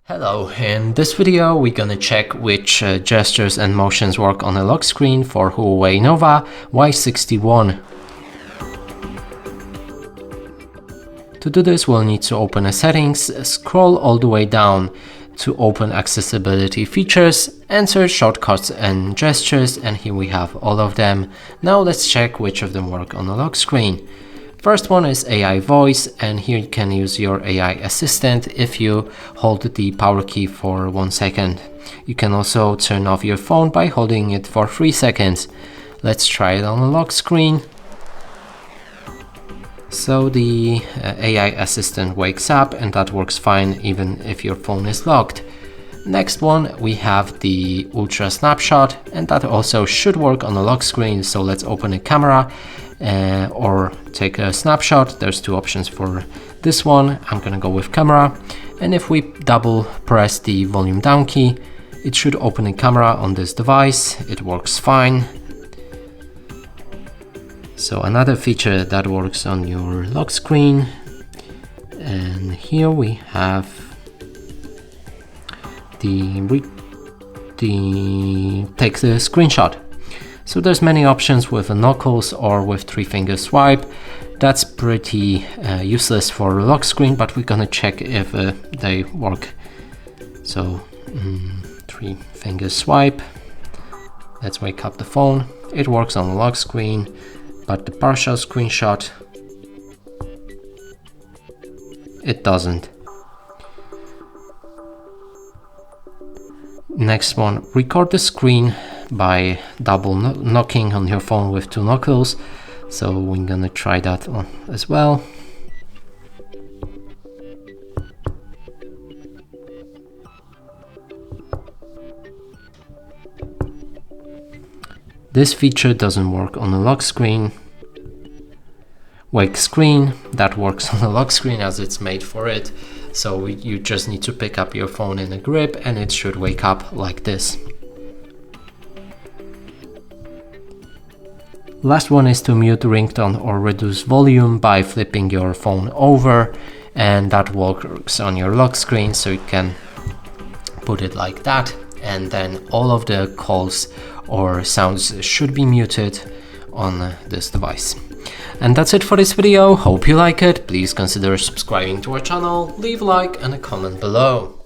Hello, in this video we're gonna check which gestures and motions work on a lock screen for Huawei Nova Y61. To do this we'll need to open a settings, scroll all the way down to open accessibility features, and search shortcuts and gestures, and here we have all of them. Now let's check which of them work on the lock screen. First one is AI voice, and here you can use your AI assistant if you hold the power key for 1 second. You can also turn off your phone by holding it for 3 seconds. Let's try it on the lock screen. So the AI assistant wakes up, and that works fine even if your phone is locked. Next one, we have the ultra snapshot, and that also should work on the lock screen. So let's open a camera or take a snapshot. There's two options for this one. I'm gonna go with camera, and if we double press the volume down key, it should open a camera on this device. It works fine. So another feature that works on your lock screen, and here we have the take the screenshot. So there's many options with a knuckles or with 3-finger swipe. That's pretty useless for a lock screen, but we're gonna check if they work. So 3-finger swipe. Let's wake up the phone. It works on the lock screen, but the partial screenshot, it doesn't. Next one, record the screen by double knocking on your phone with 2 knuckles. So we're gonna try that on as well. This feature doesn't work on the lock screen. Wake screen, that works on the lock screen as it's made for it. So you just need to pick up your phone in a grip and it should wake up like this. Last one is to mute ringtone or reduce volume by flipping your phone over, and that works on your lock screen. So you can put it like that, and then all of the calls or sounds should be muted on this device. And that's it for this video. Hope you like it. Please consider subscribing to our channel, leave a like and a comment below.